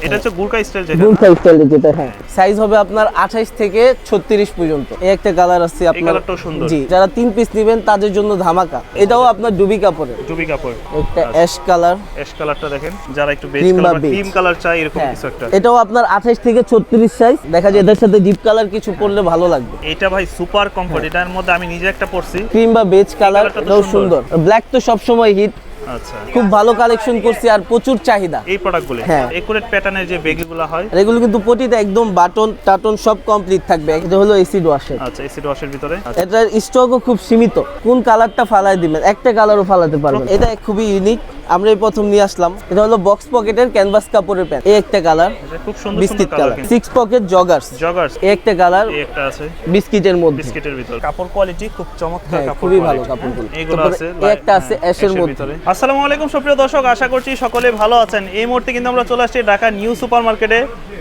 এটা হচ্ছে গুরকা স্টাইল যেটা গুরকা স্টাইল যেটা, হ্যাঁ। সাইজ হবে আপনার 28 থেকে 36 পর্যন্ত। এই একটা কালার আছে এই আপনার, কালারটাও সুন্দর। জি, যারা 3 পিস নেবেন তাদের জন্য ধামাকা। এটাও আপনার ডুবি কাপড়ের, ডুবি কাপড়। একটা অ্যাশ কালার, অ্যাশ কালারটা দেখেন, যারা একটু বেজ Cream বা কালার বা beige। ক্রিম কালার চাই এরকম হ্যাঁ। কিছু একটা। এটাও আপনার 28 থেকে 36 সাইজ। দেখা যায় এদের সাথে ডিপ কালার কিছু পরলে ভালো লাগবে। এটা ভাই সুপার কমফোর্ট। এটার মধ্যে আমি নিজে একটা পরছি, ক্রিম বা বেজ কালার, কালারটা তো এটাও সুন্দর। সুন্দর। ব্ল্যাক তো সব সময় হিট, আচ্ছা। খুব ভালো কালেকশন করছি আর প্রচুর চাহিদা এই প্রোডাক্টগুলো হ্যাঁ। একুরেট প্যাটার্নের যে বেগগুলো হয়, আর এগুলো কিন্তু প্রতিটা একদম বাটন টাটন সব কমপ্লিট থাকবে। এটা হলো এসিড ওয়াশের। আচ্ছা, এসিড ওয়াশের ভিতরে। এটার স্টকও খুব সীমিত, কোন কালারটা ফালাই দিবেন, একটা কালারও ফালাতে পারবেন। এটা খুবই ইউনিক, আমরা এই প্রথম নিয়ে আসলাম। এটা হলো বক্স পকেটের ক্যানভাস কাপড়ের প্যান্ট। এই একটা কালার, এটা খুব সুন্দর বিস্কিট সুন্দর colour. Colour. 6 pocket joggers, joggers. এই একটা কালার, এই একটা আছে বিস্কিটের মধ্যে। বিস্কিটের ভিতর। কাপড় কোয়ালিটি খুব চমৎকার, হ্যাঁ, কাপড় খুবই ভালো quality। কাপড়গুলো। এইগুলো তারপরে আছে, এই একটা আছে অ্যাশের মধ্যে। ভিতরে। আসসালামু আলাইকুম সুপ্রিয় দর্শক, আশা করছি সকলে ভালো আছেন। এই মুহূর্তে কিন্তু আমরা চলে আসছি ঢাকা নিউ সুপার মার্কেটে।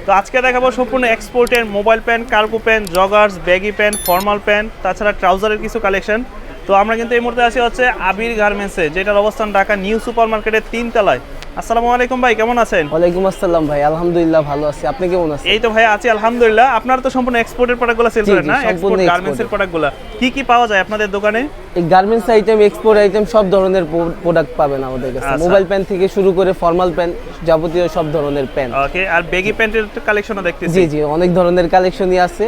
তো আজকে দেখাবো সম্পূর্ণ এক্সপোর্টের mobile pant, cargo pant, joggers, baggy pant, formal pant, তাছাড়া ট্রাউজারের কিছু কালেকশন। তো আমরা কিন্তু এই মুহূর্তে আছি হচ্ছে আবির গার্মেন্টসে, যেটার অবস্থান ঢাকা নিউ সুপার মার্কেটের 3 তলায়। আসসালামু আলাইকুম ভাই, কেমন আছেন? ওয়ালাইকুম আসসালাম ভাই, আলহামদুলিল্লাহ ভালো আছি। আপনি কেমন আছেন? এই তো ভাই আছি আলহামদুলিল্লাহ। আপনারা তো সম্পূর্ণ এক্সপোর্টের প্রোডাক্টগুলো সেল জি, করেন জি, না? সম্পূর্ণ এক্সপোর্ট export। গার্মেন্টসের প্রোডাক্টগুলো কি কি পাওয়া যায় আপনাদের দোকানে? এই গার্মেন্টস আইটেম, এক্সপোর্ট আইটেম সব ধরনের প্রোডাক্ট পাবেন আমাদের কাছে। আচ্ছা। মোবাইল প্যান্ট থেকে শুরু করে ফর্মাল প্যান্ট, যাবতীয় সব ধরনের প্যান্ট। ওকে, আর ব্যাগি প্যান্টের কালেকশনও দেখতেছি। জি জি, অনেক ধরনের কালেকশনই আছে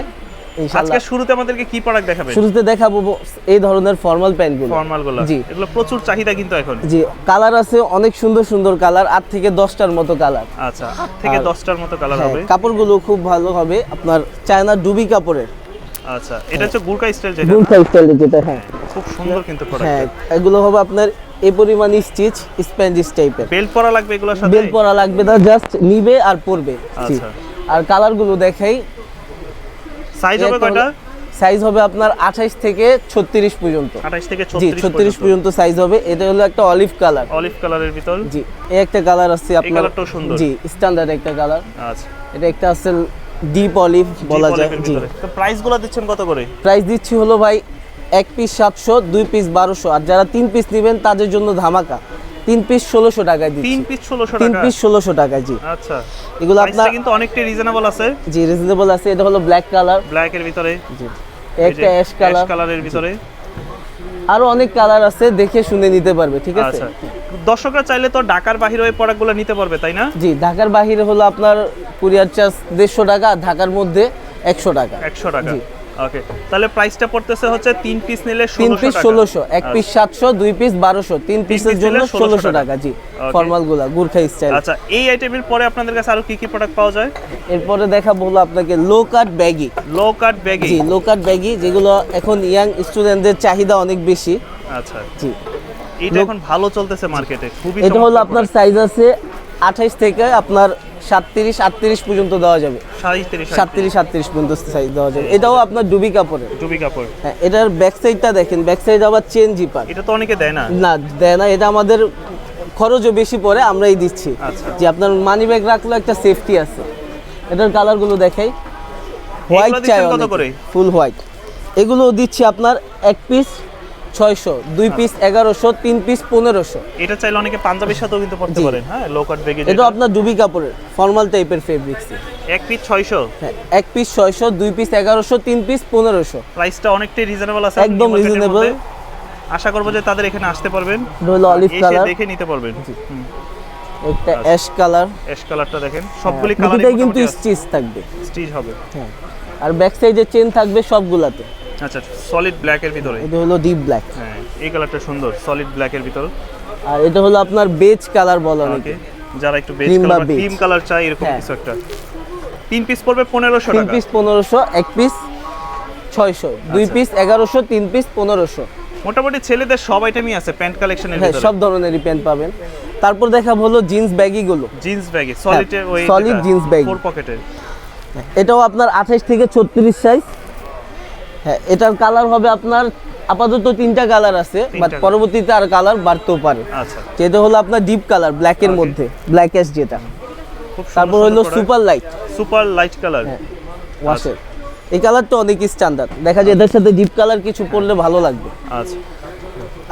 ইনশাআল্লাহ। আজকে শুরুতে আমাদেরকে কি প্রোডাক্ট দেখাবেন? শুরুতে দেখাবো এই ধরনের ফর্মাল প্যান্টগুলো। ফর্মালগুলো। জি। এগুলো প্রচুর চাহিদা কিন্তু এখন। জি, কালার আছে অনেক সুন্দর সুন্দর কালার, 8 থেকে 10টার মতো কালার। আচ্ছা, 8 থেকে 10টার মতো কালার হ্যাঁ, হবে। কাপড়গুলো খুব ভালো হবে, আপনার চায়না ডুবি কাপড়ের। আচ্ছা, এটা হচ্ছে গুরকা স্টাইল যেটা। গুরকা স্টাইলের যেটা, হ্যাঁ। খুব সুন্দর কিন্তু হ্যাঁ, প্রোডাক্ট। এগুলো হবে আপনার এই পরিমাণ স্টিচ, স্প্যান্ডিশ টাইপের। বেল্ট পরা লাগবে এগুলোর সাথে? বেল পরা লাগবে না, জাস্ট নিবে আর পরবে। জি। আচ্ছা। আর কালারগুলো দেখাই। সাইজ হবে কয়টা? সাইজ হবে আপনার 28 থেকে 36 পর্যন্ত। 28 থেকে জি, 36 36 পর্যন্ত সাইজ হবে। এটা হলো একটা অলিভ কালার। অলিভ কালারের ভিতর। জি, এই একটা কালার আছে এই আপনার। কালারটাও সুন্দর। জি, স্ট্যান্ডার্ড একটা কালার। আচ্ছা। এটা একটা আছে ডিপ অলিভ বলা যায়। অলিভের জি, ভিতরে। তো প্রাইসগুলো দিচ্ছেন কত করে? প্রাইস দিচ্ছি হলো ভাই 1 পিস 700, 2 পিস 1200। আর যারা 3 পিস নেবেন তাদের জন্য ধামাকা, 3 পিস 1600 টাকায় দিচ্ছি। 3 পিস 1600 3 টাকা। পিস 1600 টাকায়। জি, আচ্ছা। এগুলো প্রাইসটা আপনার কিন্তু অনেকটাই রিজনেবল আছে। জি রিজনেবল আছে। এটা হলো ব্ল্যাক কালার। ব্ল্যাক এর ভিতরে। জি, একটা অ্যাশ কালার। কালারের ভিতরে। আরো অনেক কালার আছে, দেখে শুনে নিতে পারবে, ঠিক আছে? আচ্ছা, দর্শকরা চাইলে তো ঢাকার বাইরে ওই প্রোডাক্টগুলো নিতে পারবে, তাই না? জি, ঢাকার বাইরে হলো আপনার কুরিয়ার চার্জ 150 টাকা, ঢাকার মধ্যে 100 টাকা। 100 টাকা। জি। ওকে, তাহলে প্রাইসটা পড়তেছে হচ্ছে 3 পিস নিলে 3 পিস 1600 1600, 1 পিস 700, 2 পিস 1200, 3 পিসের জন্য 1600 টাকা। জি, ফর্মাল গুলা গুরখা স্টাইল। আচ্ছা, এই আইটেমের পরে আপনাদের কাছে আরো কি কি প্রোডাক্ট পাওয়া যায়? এরপরে দেখাবো হলো আপনাকে লো কাট ব্যাগি। লো কাট ব্যাগি। জি, লো কাট ব্যাগি, যেগুলো এখন ইয়াং স্টুডেন্টদের চাহিদা অনেক বেশি। আচ্ছা, জি, এটা এখন ভালো চলতেছে মার্কেটে, খুবই এটা হলো চমৎকার আপনার product। সাইজ আছে 28 থেকে আপনার 37 38 পর্যন্ত দেওয়া যাবে। 37 37 পর্যন্ত সাইজ দেওয়া যাবে। এটাও আপনার ডুবি কাপড়ের। ডুবি কাপড়। হ্যাঁ, এটার ব্যাক সাইডটা দেখেন, ব্যাক সাইড আবার চেন জিপার। এটা তো অনেকে দেয় না। না, দেয় না। এটা আমাদের খরচও বেশি পড়ে, আমরাই দিচ্ছি। আচ্ছা। যে আপনার মানি ব্যাগ রাখলেও একটা সেফটি আছে। এটার কালারগুলো দেখাই। হোয়াইট চাই কত করে? ফুল হোয়াইট। এগুলো দিচ্ছি আপনার 1 পিস 600, 2 পিস 1100, 3 পিস 1500। এটা চাইলে অনেকে পাঞ্জাবির সাথেও কিন্তু পড়তে জি। পারেন। হ্যাঁ, লো কাট ব্যাগি। এটা আপনার ডুবি কাপড়ের ফর্মাল টাইপের ফেব্রিক্স। 1 পিস 600। হ্যাঁ, 1 পিস 600, 2 পিস 1100, 3 পিস 1500। প্রাইসটা অনেকটাই রিজনেবল আছে। একদম new market এর reasonable। মধ্যে। আশা করব যে তাদের এখানে আসতে পারবেন, এটা হলো অলিভ এসে কালার, দেখে নিতে পারবেন। একটা অ্যাশ কালার। অ্যাশ কালারটা দেখেন, সবগুলি কালারই দুটোটাই কিন্তু স্টিচ থাকবে। স্টিচ হবে। হ্যাঁ, আর ব্যাক সাইডে চেন থাকবে সবগুলাতে। আচ্ছা, সলিড ব্ল্যাক এর ভিতরে। এটা হলো ডিপ ব্ল্যাক। হ্যাঁ, এই কালারটা সুন্দর, সলিড ব্ল্যাক এর ভিতর। আর এটা হলো আপনার বেজ কালার বলা ওকে, অনেকে। যারা একটু বেজ Cream বা কালার, beige। ক্রিম কালার চাই এরকম হ্যাঁ। কিছু একটা। 3 পিস পড়বে 1500 3 টাকা। পিস 1500, 1 পিস 600, 2 আচ্ছা। Piece 1100, 3 piece 1500। মোটামুটি ছেলেদের সব আইটেমই আছে প্যান্ট কালেকশনের হ্যাঁ, ভিতরে। সব ধরনেরই প্যান্ট পাবেন। তারপর দেখাবো হলো জিন্স ব্যাগি গুলো। জিন্স ব্যাগে সলিড ওই solid jeans bag। 4 পকেটের। এটাও আপনার 28 থেকে 36 সাইজ। হ্যাঁ, এটার কালার হবে আপনার আপাতত 3টা কালার আছে, বাট পরবর্তীতে আর কালার বাড়তেও পারে। আচ্ছা, যেটা হলো আপনার ডিপ কালার ব্ল্যাকের Okay। মধ্যে, ব্ল্যাক অ্যাশ যেটা। খুব তারপর হলো super light super light colour. ওয়াশের। এই কালারটা অনেক স্ট্যান্ডার্ড, দেখা যায় এদের সাথে ডিপ কালার কিছু পরলে ভালো লাগবে। আচ্ছা,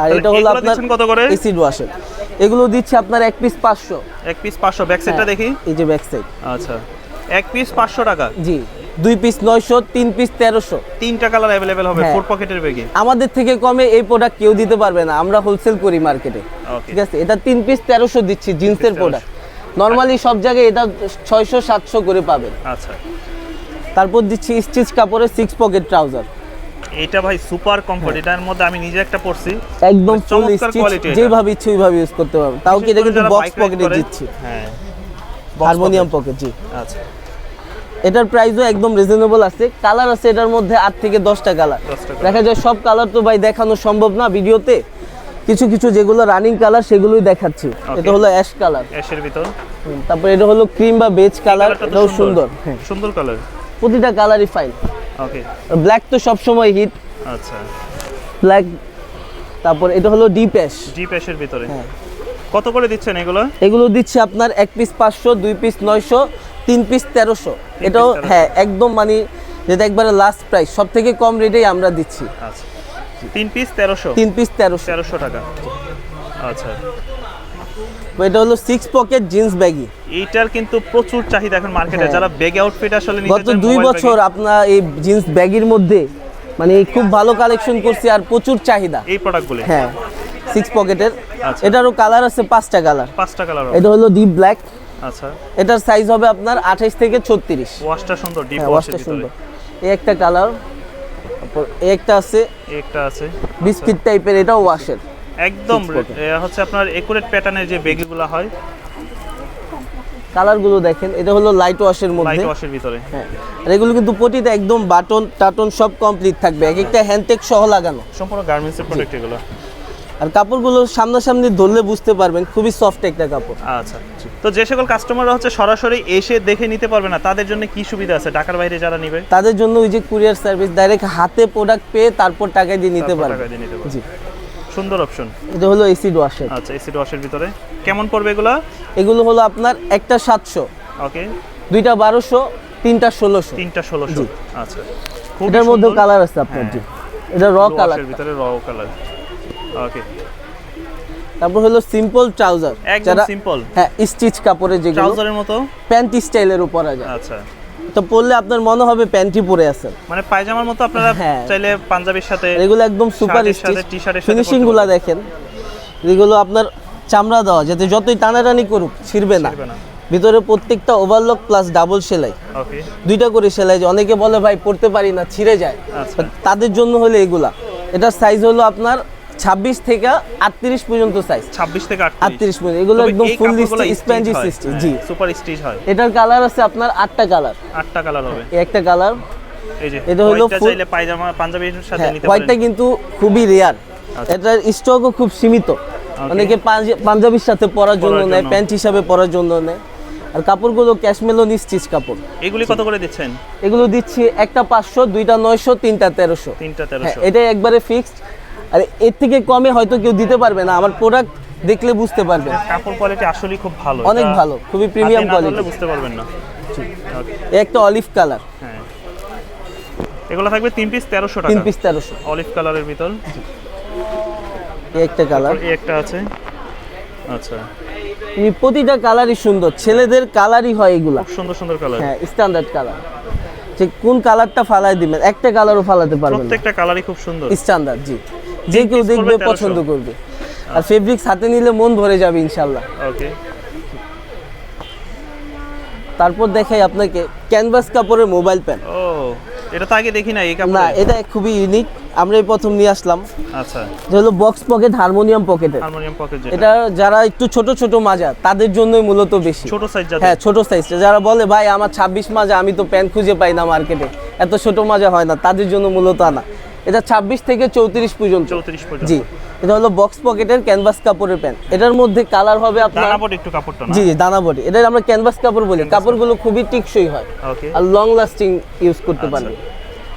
আর এটা হলো এগুলো আপনার দিচ্ছেন কত করে? এসিড ওয়াশের। এগুলো দিচ্ছি আপনার এক পিস 500। এক পিস 500। ব্যাক সাইডটা দেখি। এই যে ব্যাক সাইড। আচ্ছা, এক পিস 500 টাকা। জি, 2 পিস 900, 3 পিস 1300। তিনটা কালার अवेलेबल হবে হ্যাঁ। 4 পকেটের ব্যাগে। আমাদের থেকে কমে এই প্রোডাক্ট কেউ দিতে পারবে না, আমরা হোলসেল করি মার্কেটে। ওকে। ঠিক আছে, এটা 3 পিস 1300 দিচ্ছি, জিন্সের প্রোডাক্ট। নরমালি সব জায়গায় এটা 600 700 করে পাবেন। আচ্ছা, তারপর দিচ্ছি স্টিচ কাপড়ের 6 পকেট ট্রাউজার। এটা ভাই সুপার কমফোর্ট। এটার মধ্যে আমি নিজে একটা পরছি, একদম ফুল চমৎকার স্টিচ, কোয়ালিটি। যেভাবে ইচ্ছে ওইভাবে ইউজ করতে পারবেন। তাও কি এটা কিন্তু যারা বক্স bike ride পকেটে করে, দিচ্ছি। হ্যাঁ, হারমোনিয়াম পকেট। জি, আচ্ছা, এটার প্রাইসও একদম রিজনেবল আছে। কালার আছে এটার মধ্যে 8 থেকে 10টা কালার। 10টা colour। দেখা যায় সব কালার তো ভাই দেখানো সম্ভব না ভিডিওতে, কিছু কিছু যেগুলো রানিং কালার সেগুলোই দেখাচ্ছি। এটা হলো অ্যাশ কালার, অ্যাশের ভিতর। তারপর এটা হলো ক্রিম বা বেজ কালার, কালারটা তো এটাও সুন্দর। হ্যাঁ, সুন্দর কালার। প্রতিটা কালারই ফাইন। ওকে, ব্ল্যাক তো সব সময় হিট, আচ্ছা, ব্ল্যাক। তারপর এটা হলো ডিপ অ্যাশ। ডিপ অ্যাশের ভিতরে। হ্যাঁ। কত করে দিচ্ছেন এগুলো? এগুলো দিচ্ছে আপনার এক পিস 500, 2 পিস 900, 3 পিস 1300। এটাও 1300 হ্যাঁ একদম মানে যেটা একবারে লাস্ট প্রাইস, সব থেকে কম রেটেই আমরা দিচ্ছি। আচ্ছা, 3 পিস 1300। 3 পিস 1300। 1300 টাকা। আচ্ছা, এটা হলো 6 পকেট জিন্স ব্যাগি। এইটার কিন্তু প্রচুর চাহিদা এখন মার্কেটে। হ্যাঁ। যারা ব্যাগ আউটফিট আসলে নিতে গত চান 2 মোবাইল বছর আপনার এই জিন্স ব্যাগির মধ্যে মানে খুব ভালো কালেকশন করছি আর প্রচুর চাহিদা। এই প্রোডাক্টগুলো। হ্যাঁ, 6 পকেটের। আচ্ছা। এটারও কালার আছে 5টা কালার। 5টা কালার হবে। এটা হলো ডিপ ব্ল্যাক। আচ্ছা, এটার সাইজ হবে আপনার 28 থেকে 36। ওয়াশটা সুন্দর, ডিপ হ্যাঁ, ওয়াশের ওয়াশটা ভিতরে। সুন্দর। এই একটা কালার, তারপর এই একটা আছে একটা আছে বিস্কিট টাইপের, এটাও ওয়াশের। একদম 6 pocket। হচ্ছে আপনার একুরেট প্যাটার্নের যে ব্যাগগুলো হয়, কালারগুলো দেখেন। এটা হলো লাইট ওয়াশের মধ্যে। লাইট ওয়াশের ভিতরে। হ্যাঁ, আর এগুলো কিন্তু প্রতিটা একদম বাটন টাটন সব কমপ্লিট থাকবে, এক একটা হ্যান্ডটেক সহ লাগানো। সম্পূর্ণ গার্মেন্টসের প্রোডাক্ট এগুলো। আর কাপড়গুলো সামনাসামনি ধরলে বুঝতে পারবেন, খুবই সফট একটা কাপড়। আচ্ছা, তো যে সকল কাস্টমাররা হচ্ছে সরাসরি এসে দেখে নিতে পারবে না, তাদের জন্য কি সুবিধা আছে ঢাকার বাইরে যারা নেবে? তাদের জন্য ওই যে কুরিয়ার সার্ভিস, ডাইরেক্ট হাতে প্রোডাক্ট পেয়ে তারপর টাকা দিয়ে নিতে তারপর পারবে। টাকা দিয়ে নিতে পারবে। জি, সুন্দর অপশন। এটা হলো এসিড ওয়াশের। আচ্ছা, এসিড ওয়াশের ভিতরে কেমন পড়বে এগুলো? এগুলো হলো আপনার একটা 700, ওকে, দুইটা 1200, তিনটা 1600। তিনটা 1600। আচ্ছা, খুব এটার মধ্যে কালার আছে আপনার। জি, এটা র কালার। এর ভিতরে র কালার। ওকে, তারপর হলো সিম্পল ট্রাউজার, একদম সিম্পল। হ্যাঁ স্টিচ কাপড়ের যেগুলো ট্রাউজারের মতো, প্যান্ট স্টাইলের উপর যায়। আচ্ছা, তো পরলে আপনার মনে হবে প্যান্টই পরে আছেন। মানে পায়জামার মতো আপনারা হ্যাঁ। চাইলে পাঞ্জাবির সাথে, এগুলো একদম সুপার শার্টের স্টিচ। সাথে, টি-শার্টের সাথে ফিনিশিং পরতে গুলা পারবেন। দেখেন, এগুলো আপনার চামড়া দেওয়া, যাতে যতই টানাটানি করুক ছিঁড়বে না। ছিঁড়বে না। ভিতরে প্রত্যেকটা ওভারলক প্লাস ডাবল সেলাই, ওকে, দুইটা করে সেলাই। যে অনেকে বলে ভাই পড়তে পারি না, ছিঁড়ে যায়, আচ্ছা। তাদের জন্য হলো এগুলা। এটার সাইজ হলো আপনার 26 থেকে 38 পর্যন্ত সাইজ। 26 থেকে 38 পর্যন্ত। এগুলো একদম ফুললি স্পঞ্জি সিস্টেম। জি, সুপার স্টিচ হয়। এটার কালার আছে আপনার 8টা কালার। 8টা কালার হবে। এই একটা কালার, এই যে এটা হলো হোয়াইটটা full- চাইলে পায়জামা পাঞ্জাবির সাথে হ্যাঁ, নিতে হোয়াইটটা পারেন। কিন্তু খুবই রেয়ার। আচ্ছা। এটার স্টকও খুব সীমিত। অনেকে পাঞ্জাবির সাথে পরার জন্য পরার নেয়, জন্য। প্যান্ট হিসাবে পরার জন্য নেয়। আর কাপড়গুলো ক্যাশমেলন স্টিচ কাপড়। এগুলি কত করে দিচ্ছেন? এগুলো দিচ্ছি একটা 500, দুইটা 900, তিনটা 1300। তিনটা হ্যাঁ, 1300। এটাই একবারে ফিক্সড। আর এর থেকে কমে হয়তো কেউ দিতে পারবে না, আমার প্রোডাক্ট দেখলে বুঝতে পারবে। কাপড় কোয়ালিটি আসলে খুব ভালো, অনেক এটা ভালো, খুবই প্রিমিয়াম হাতে না ধরলে কোয়ালিটি। বুঝতে পারবেন না। ওকে, এই একটা অলিভ কালার, হ্যাঁ, এগুলো থাকবে 3 পিস 1300 টাকা। 3 পিস 1300। অলিভ কালারের ভিতর। এই একটা কালার। এই একটা আছে। আচ্ছা, প্রতিটা কালারই সুন্দর, ছেলেদের কালারই হয় এগুলা। খুব সুন্দর সুন্দর কালার। হ্যাঁ, স্ট্যান্ডার্ড কালার। যে কোন কালারটা ফালাই দিবেন, একটা কালারও ফালাতে পারবেন না। প্রত্যেকটা কালারই খুব সুন্দর। স্ট্যান্ডার্ড। জি, যে কেউ piece দেখবে পড়বে 1300 পছন্দ করবে। আর ফেব্রিক্স হাতে নিলে মন ভরে যাবে ইনশাআল্লাহ। ওকে, তারপর দেখাই আপনাকে ক্যানভাস কাপড়ের মোবাইল প্যান। ও এটা তো আগে দেখি না এই না, কাপড়ে। এটা খুবই ইউনিক, আমরাই প্রথম নিয়ে আসলাম। আচ্ছা, এটা হলো বক্স পকেট হারমোনিয়াম পকেটের। হারমোনিয়াম পকেট যেটা। এটা যারা একটু ছোট ছোট মাজা তাদের জন্যই মূলত বেশি। ছোট সাইজ যাদের। হ্যাঁ, ছোট সাইজটা। যারা বলে ভাই আমার 26 মাজা, আমি তো প্যান্ট খুঁজে পাই না মার্কেটে, এত ছোট মাজা হয় না, তাদের জন্য মূলত আনা। এটা 26 থেকে 34 পর্যন্ত। 34 পর্যন্ত। জি, এটা হলো বক্স পকেটের ক্যানভাস কাপড়ের প্যান্ট। এটার মধ্যে কালার হবে আপনার, দানা বডি একটু কাপড়টা না। জি জি, দানা বডি। এটা আমরা ক্যানভাস কাপড় বলি। কাপড়গুলো খুবই টিকসই হয় ওকে, আর লং লাস্টিং ইউজ করতে আচ্ছা। পারবে।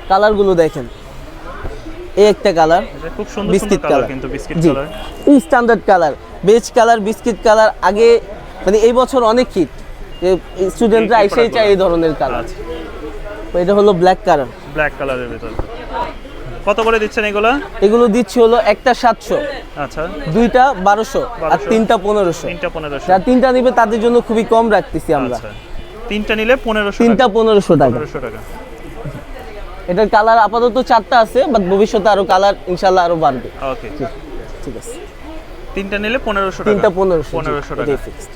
কালারগুলো দেখেন, এই একটা কালার এটা খুব সুন্দর সুন্দর বিস্কিট কালার, কালার, কিন্তু বিস্কিট জি, কালার। এই standard colour, beige colour, biscuit colour. আগে মানে এই বছর অনেক হিট, স্টুডেন্টরা এই এসেই চায় এই ধরনের কালার। আচ্ছা, এটা হলো ব্ল্যাক কালার। ব্ল্যাক কালারের ভিতর। কত করে দিচ্ছেন এগুলা? এগুলো দিচ্ছি হলো একটা 700, আচ্ছা, দুইটা 1200 আর 1200, তিনটা 1500। তিনটা 1500। যারা তিনটা নিবে তাদের জন্য খুবই কম রাখতেছি আমরা। আচ্ছা, তিনটা নিলে 1500 তিনটা 1500 টাকা। 1500 টাকা। এটার কালার আপাতত 4টা আছে, বাট ভবিষ্যতে আরো কালার ইনশাআল্লাহ আরো বাড়বে। ওকে, ঠিক আছে। তিনটা নিলে 1500 টাকা। তিনটা 1500 1500 টাকা। এটাই ফিক্সড।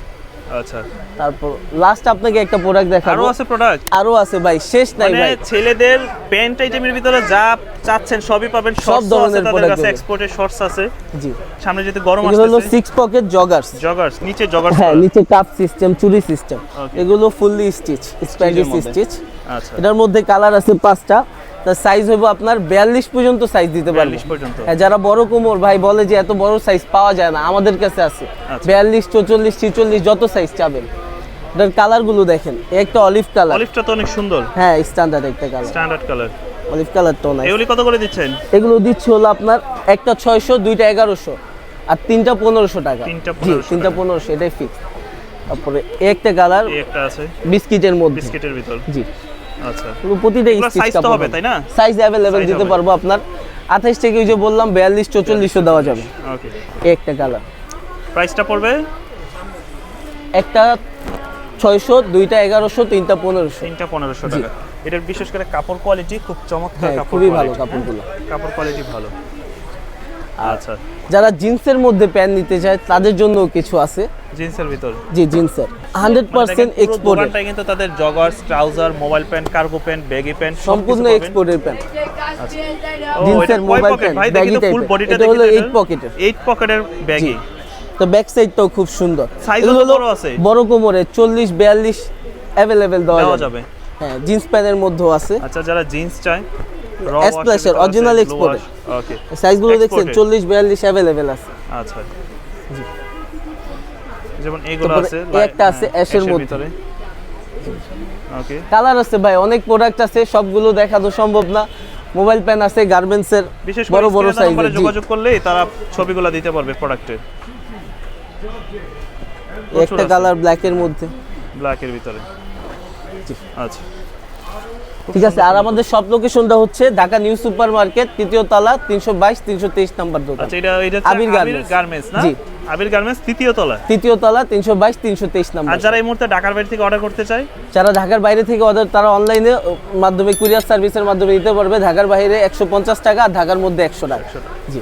আচ্ছা, তারপর লাস্ট আপনাকে একটা প্রোডাক্ট দেখাবো। আরো আছে প্রোডাক্ট? আরো আছে ভাই, শেষ নাই মানে ভাই। ছেলেদের প্যান্ট আইটেমের ভিতরে যা চাচ্ছেন সবই পাবেন। সব শর্টস আছে ধরনের তাদের product কাছে, দেবে। এক্সপোর্টের শর্টস আছে। জি, সামনে যেতে গরম এগুলো হলো আসছে। 6 পকেট জগার্স। জগার্স, নিচে জগার্স। হ্যাঁ, নিচে কাপ সিস্টেম, চুরি সিস্টেম। Okay. এগুলো ফুললি স্টিচ, স্প্যান্ডিশ মধ্যে। স্টিচ। আচ্ছা, এটার মধ্যে কালার আছে 5টা। তার সাইজ হবে আপনার 42 পর্যন্ত সাইজ দিতে পারবে। 42 পর্যন্ত। হ্যাঁ, যারা বড় কোমর ভাই বলে যে এত বড় সাইজ পাওয়া যায় না, আমাদের কাছে আছে। আচ্ছা। 42, 44, 46 যত সাইজ চাবেন। এটার কালার গুলো দেখেন, একটা অলিভ কালার। অলিভটা তো অনেক সুন্দর, হ্যাঁ, স্ট্যান্ডার্ড একটা কালার, স্ট্যান্ডার্ড কালার। অলিভ কালারটাও নাই। এগুলি কত করে দিচ্ছেন? এগুলো দিচ্ছি হলো আপনার একটা 600, দুইটা 1100 আর তিনটা 1500 টাকা। তিনটা জি, 1500 তিনটা 1500, এটাই ফিক্স। তারপরে একটা কালার এই একটা আছে বিস্কিটের মধ্যে। বিস্কিটের ভিতর। জি, আচ্ছা, পুরো প্রতিটা এগুলো স্টিচ size তো হবে, তাই না? সাইজ अवेलेबल Size দিতে হবে। পারবো আপনার 28 থেকে, ওই যে বললাম 42, 44 দেওয়া যাবে। ওকে। এই একটা কালার, প্রাইসটা পড়বে একটা 600, দুইটা 1100, তিনটা 1500। তিনটা 1500 টাকা। এটার বিশেষ করে কাপড় কোয়ালিটি খুব চমৎকার। হ্যাঁ, কাপড় খুবই ভালো quality, কাপড়গুলো। কাপড় কোয়ালিটি ভালো। আচ্ছা, যারা জিন্সের মধ্যে প্যান্ট নিতে চায় তাদের জন্য কিছু আছে। জিন্সের ভিতর। জি, জিন্সের 100% এক্সপোর্টেড, দোকানটায় কিন্তু তাদের joggers, trouser, mobile pant, cargo pant, baggy pant সম্পূর্ণ এক্সপোর্টের প্যান্ট। ও, জিন্সের এটা কয় মোবাইল পকেট প্যান্ট, ভাই? দেখি ব্যাগি তো ফুল টাইপের। বডিটা এটা দেখি হলো তো 8 পকেটের। 8 পকেটের ব্যাগি। তো ব্যাক সাইডটাও খুব সুন্দর। Size এগুলো তো হলো বড় আছে। বড় কোমরে 40, 42 अवेलेबल দেওয়া দেওয়া যাবে। যাবে। হ্যাঁ, জিন্স প্যান্টের মধ্যেও আছে। আচ্ছা, যারা জিন্স চায় S plus এর original exported। ওকে। সাইজগুলো দেখছেন Exported। 40, 42 अवेलेबल আছে। আচ্ছা, যেমন এইগুলো তারপরে আছে, এই একটা আছে হ্যাঁ, অ্যাশের অ্যাশের মধ্যে। ভিতরে। ওকে। কালার আছে ভাই, অনেক প্রোডাক্ট আছে, সবগুলো দেখা তো সম্ভব না। মোবাইল প্যান আছে, গার্মেন্টসের বিশেষ বড় করে বড় স্ক্রিনের নম্বরে সাইজের। যোগাযোগ করলেই তারা ছবিগুলো দিতে পারবে প্রোডাক্টের। একটা কালার ব্ল্যাকের মধ্যে। ব্ল্যাকের ভিতরে। আচ্ছা, ঠিক আছে। আর আমাদের সব লোকেশনটা হচ্ছে ঢাকা নিউ সুপার মার্কেট, 3য় তলা, 322, 323 নাম্বার দোকান। আচ্ছা, এটা হচ্ছে আবির আবির গার্মেন্টস না? জি। আবির গার্মেন্টস 3য় তলা। 3য় তলা, 322, 323 নাম্বার। আর যারা এই মুহূর্তে ঢাকার বাইরে থেকে অর্ডার করতে চায়, যারা ঢাকার বাইরে থেকে অর্ডার, তারা অনলাইনে মাধ্যমে কুরিয়ার সার্ভিসের মাধ্যমে নিতে পারবে। ঢাকার বাইরে 150 টাকা আর ঢাকার মধ্যে 100 টাকা। জি।